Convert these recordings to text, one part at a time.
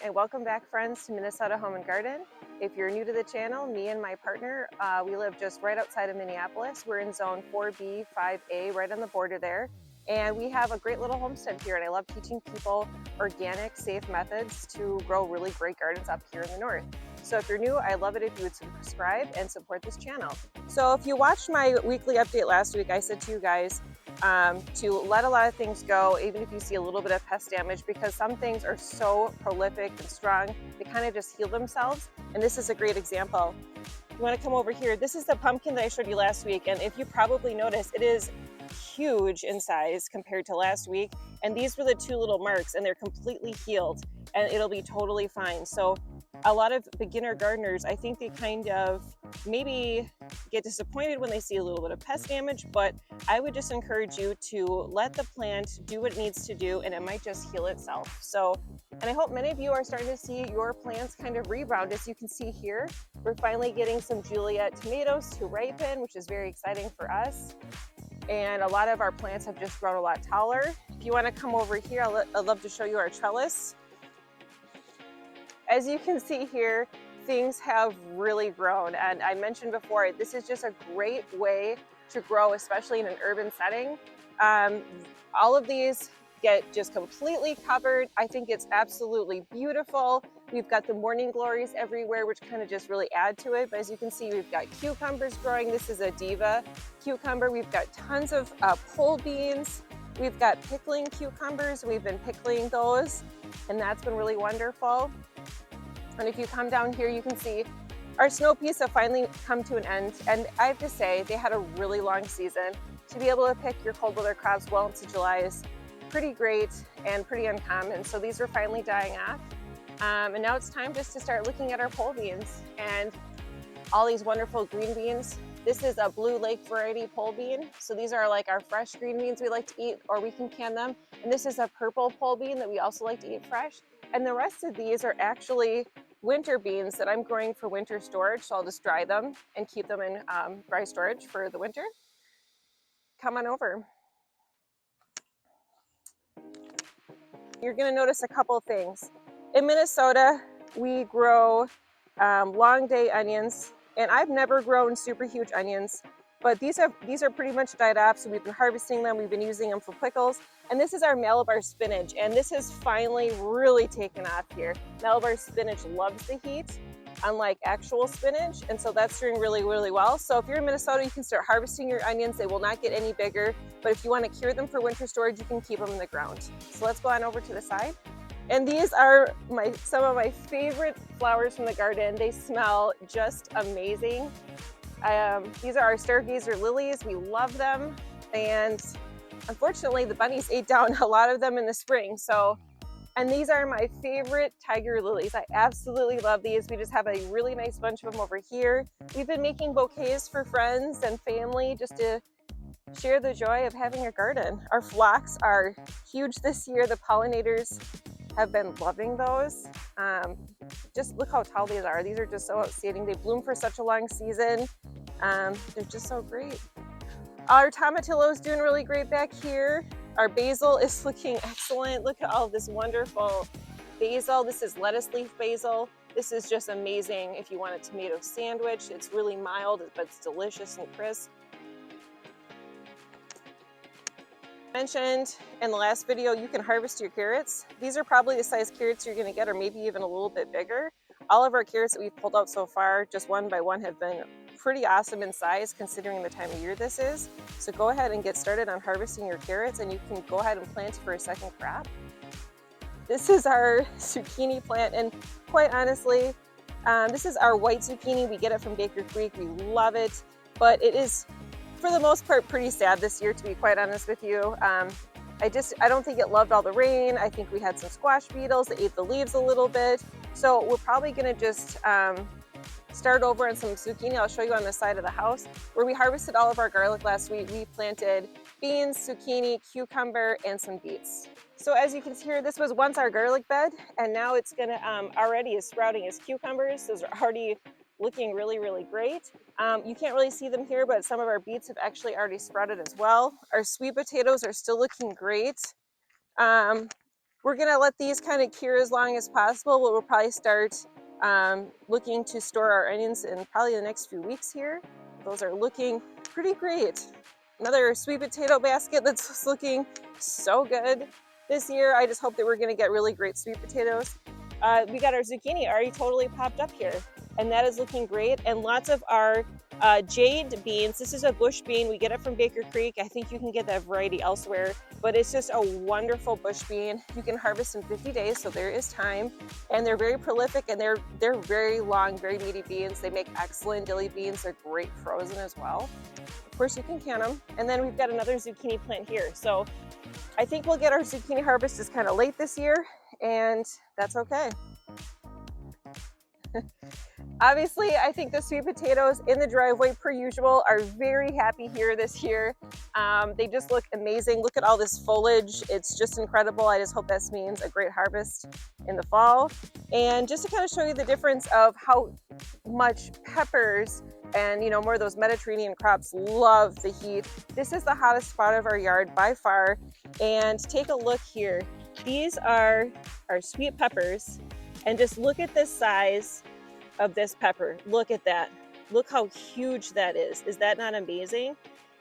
and welcome back, friends, to Minnesota Home and Garden. If you're new to the channel, me and my partner, we live just right outside of Minneapolis. We're in zone 4B, 5A, right on the border there. And we have a great little homestead here, and I love teaching people organic, safe methods to grow really great gardens up here in the north. So if you're new, I'd love it if you would subscribe and support this channel. So if you watched my weekly update last week, I said to you guys, to let a lot of things go, even if you see a little bit of pest damage, because some things are so prolific and strong, they kind of just heal themselves. And this is a great example. You want to come over here. This is the pumpkin that I showed you last week. And if you probably noticed, it is huge in size compared to last week. And these were the two little marks, and they're completely healed, and it'll be totally fine. So a lot of beginner gardeners, I think they kind of maybe get disappointed when they see a little bit of pest damage, but I would just encourage you to let the plant do what it needs to do, and it might just heal itself. So, and I hope many of you are starting to see your plants kind of rebound. As you can see here, we're finally getting some Juliet tomatoes to ripen, which is very exciting for us. And a lot of our plants have just grown a lot taller. If you want to come over here, I'd love to show you our trellis. As you can see here, things have really grown. And I mentioned before, this is just a great way to grow, especially in an urban setting. All of these get just completely covered. I think it's absolutely beautiful. We've got the morning glories everywhere, which kind of just really add to it. But as you can see, we've got cucumbers growing. This is a diva cucumber. We've got tons of pole beans. We've got pickling cucumbers. We've been pickling those, and that's been really wonderful. And if you come down here, you can see our snow peas have finally come to an end. And I have to say, they had a really long season. To be able to pick your cold weather crops well into July is pretty great and pretty uncommon. So these are finally dying off. And now it's time just to start looking at our pole beans and all these wonderful green beans. This is a Blue Lake variety pole bean. So these are like our fresh green beans we like to eat, or we can can them. And this is a purple pole bean that we also like to eat fresh. And the rest of these are actually winter beans that I'm growing for winter storage. So I'll just dry them and keep them in dry storage for the winter. Come on over. You're going to notice a couple of things. In Minnesota, we grow long day onions, and I've never grown super huge onions, but these are pretty much died off. So we've been harvesting them. We've been using them for pickles. And this is our Malabar spinach, and this has finally really taken off here. Malabar spinach loves the heat, unlike actual spinach, and so that's doing really, really well. So if you're in Minnesota, you can start harvesting your onions. They will not get any bigger, but if you want to cure them for winter storage, you can keep them in the ground. So let's go on over to the side. And these are some of my favorite flowers from the garden. They smell just amazing. These are our stargazer lilies. We love them, and unfortunately the bunnies ate down a lot of them in the spring. And these are my favorite tiger lilies. I absolutely love these. We just have a really nice bunch of them over here. We've been making bouquets for friends and family just to share the joy of having a garden. Our phlox are huge this year. The pollinators have been loving those. Just look how tall these are. These are just so outstanding. They bloom for such a long season. They're just so great. Our tomatillo is doing really great back here. Our basil is looking excellent. Look at all this wonderful basil. This is lettuce leaf basil. This is just amazing if you want a tomato sandwich. It's really mild, but it's delicious and crisp. Mentioned in the last video, you can harvest your carrots. These are probably the size carrots you're going to get, or maybe even a little bit bigger. All of our carrots that we've pulled out so far, just one by one, have been pretty awesome in size considering the time of year this is. So go ahead and get started on harvesting your carrots, and you can go ahead and plant for a second crop. This is our zucchini plant, and quite honestly, this is our white zucchini. We get it from Baker Creek. We love it, but it is, for the most part, pretty sad this year, to be quite honest with you. I don't think it loved all the rain. I think we had some squash beetles that ate the leaves a little bit. So we're probably gonna just start over on some zucchini. I'll show you on the side of the house where we harvested all of our garlic last week. We planted beans, zucchini, cucumber, and some beets. So as you can see here, this was once our garlic bed, and now it's gonna already is sprouting as cucumbers. Those are already looking really, really great. You can't really see them here, but some of our beets have actually already sprouted as well. Our sweet potatoes are still looking great. We're gonna let these kind of cure as long as possible, but we'll probably start looking to store our onions in probably the next few weeks here. Those are looking pretty great. Another sweet potato basket that's looking so good this year. I just hope that we're gonna get really great sweet potatoes. We got our zucchini already totally popped up here, and that is looking great. And lots of our jade beans. This is a bush bean. We get it from Baker Creek. I think you can get that variety elsewhere, but it's just a wonderful bush bean. You can harvest in 50 days, so there is time. And they're very prolific, and they're very long, very meaty beans. They make excellent dilly beans. They're great frozen as well. Of course, you can can them. And then we've got another zucchini plant here. So I think we'll get our zucchini harvest just kind of late this year, and that's okay. Obviously, I think the sweet potatoes in the driveway, per usual, are very happy here this year. They just look amazing. Look at all this foliage. It's just incredible. I just hope this means a great harvest in the fall. And just to kind of show you the difference of how much peppers and, you know, more of those Mediterranean crops love the heat. This is the hottest spot of our yard by far. And take a look here. These are our sweet peppers. And just look at the size of this pepper. Look at that. Look how huge that is. Is that not amazing?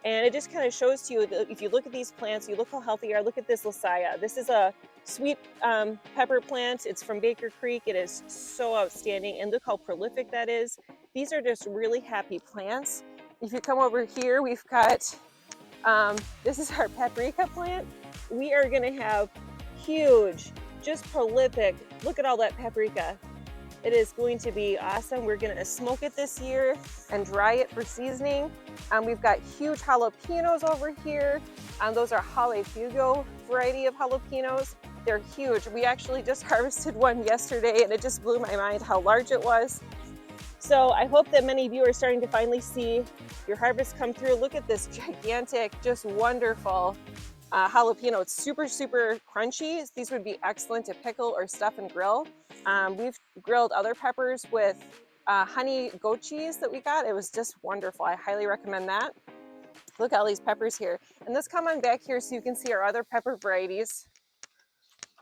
And it just kind of shows to you that if you look at these plants, you look how healthy they are. Look at this Lasaya. This is a sweet pepper plant. It's from Baker Creek. It is so outstanding. And look how prolific that is. These are just really happy plants. If you come over here, we've got, this is our paprika plant. We are gonna have huge, just prolific. Look at all that paprika. It is going to be awesome. We're gonna smoke it this year and dry it for seasoning. We've got huge jalapenos over here. Those are Jalapeño variety of jalapenos. They're huge. We actually just harvested one yesterday and it just blew my mind how large it was. So I hope that many of you are starting to finally see your harvest come through. Look at this gigantic, just wonderful jalapeno. It's super crunchy. These would be excellent to pickle or stuff and grill. We've grilled other peppers with honey goat cheese that we got. It was just wonderful. I highly recommend that. Look at all these peppers here. And let's come on back here so you can see our other pepper varieties.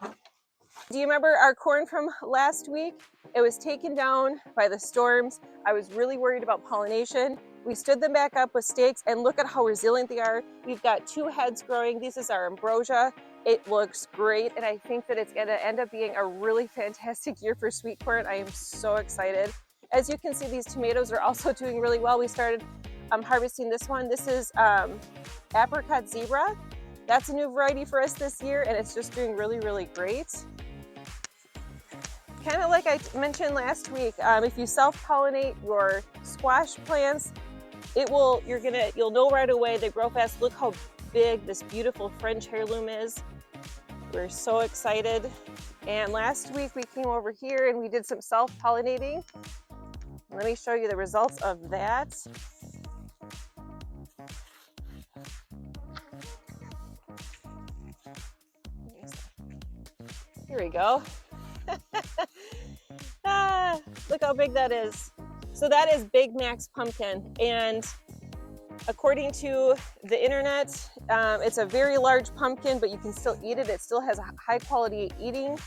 Do you remember our corn from last week? It was taken down by the storms. I was really worried about pollination. We stood them back up with stakes and look at how resilient they are. We've got 2 heads growing. This is our ambrosia. It looks great, and I think that it's gonna end up being a really fantastic year for sweet corn. I am so excited. As you can see, these tomatoes are also doing really well. We started harvesting this one. This is apricot zebra. That's a new variety for us this year, and it's just doing really great. Kind of like I mentioned last week, if you self-pollinate your squash plants, you'll know right away they grow fast. Look how big this beautiful French heirloom is. We're so excited. And last week we came over here and we did some self-pollinating. Let me show you the results of that. Here we go. Look how big that is. So that is Big Mac's pumpkin, and according to the internet, it's a very large pumpkin, but you can still eat it. It still has a high quality eating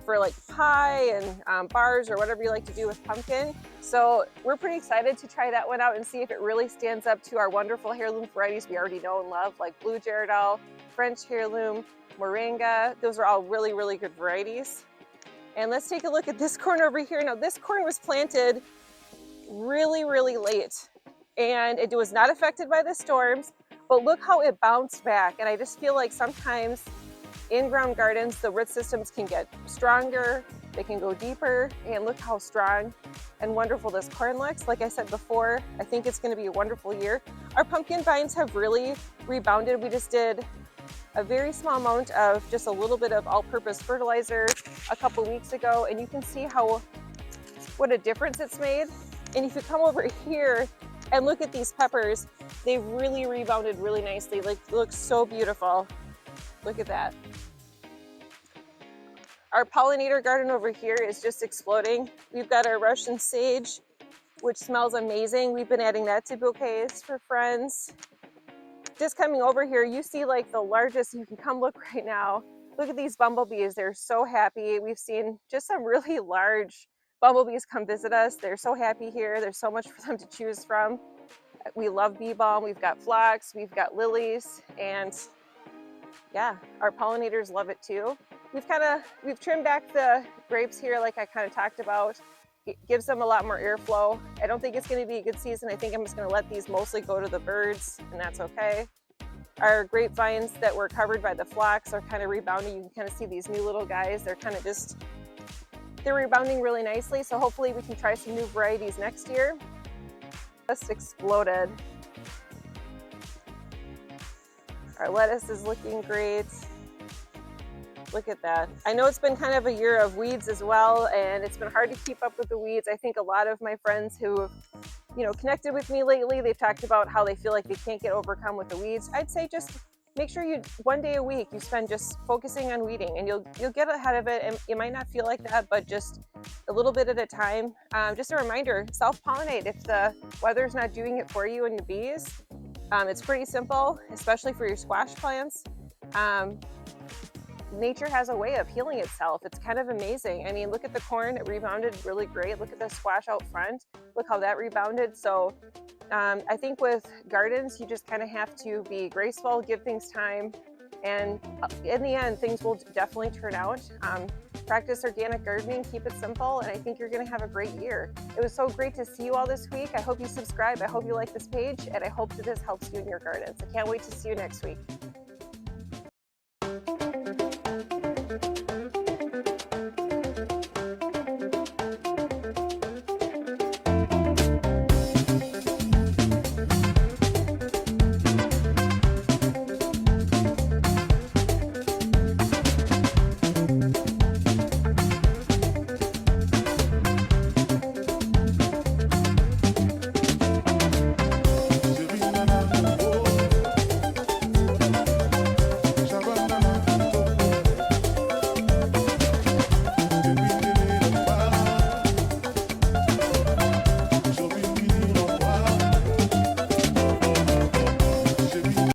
for like pie and bars or whatever you like to do with pumpkin. So we're pretty excited to try that one out and see if it really stands up to our wonderful heirloom varieties we already know and love, like Blue Gerardal, French heirloom, Moringa. Those are all really good varieties. And let's take a look at this corn over here. Now this corn was planted really late and it was not affected by the storms, but look how it bounced back. And I just feel like sometimes in-ground gardens, the root systems can get stronger, they can go deeper, and look how strong and wonderful this corn looks. Like I said before, I think it's gonna be a wonderful year. Our pumpkin vines have really rebounded. We just did a very small amount of just a little bit of all-purpose fertilizer a couple weeks ago, and you can see what a difference it's made. And if you come over here and look at these peppers, they've really rebounded really nicely. Like, look so beautiful. Look at that. Our pollinator garden over here is just exploding. We've got our Russian sage, which smells amazing. We've been adding that to bouquets for friends. Just coming over here, you see like the largest, you can come look right now. Look at these bumblebees. They're so happy. We've seen just some really large bumblebees come visit us. They're so happy here. There's so much for them to choose from. We love bee balm. We've got phlox, we've got lilies, and yeah, our pollinators love it too. We've trimmed back the grapes here like I kind of talked about. It gives them a lot more airflow. I don't think it's going to be a good season. I think I'm just going to let these mostly go to the birds, and that's okay. Our grapevines that were covered by the phlox are kind of rebounding. You can kind of see these new little guys. They're rebounding really nicely. So hopefully we can try some new varieties next year. Just exploded. Our lettuce is looking great. Look at that. I know it's been kind of a year of weeds as well, and it's been hard to keep up with the weeds. I think a lot of my friends who have, connected with me lately, they've talked about how they feel like they can't get overcome with the weeds. I'd say just make sure you, one day a week, you spend just focusing on weeding, and you'll get ahead of it. And it might not feel like that, but just a little bit at a time. Just a reminder, self-pollinate if the weather's not doing it for you and the bees. It's pretty simple, especially for your squash plants. Nature has a way of healing itself. It's kind of amazing. I mean, look at the corn, it rebounded really great. Look at the squash out front. Look how that rebounded. So I think with gardens, you just kind of have to be graceful, give things time, and in the end, things will definitely turn out. Practice organic gardening, keep it simple, and I think you're gonna have a great year. It was so great to see you all this week. I hope you subscribe. I hope you like this page, and I hope that this helps you in your gardens. I can't wait to see you next week.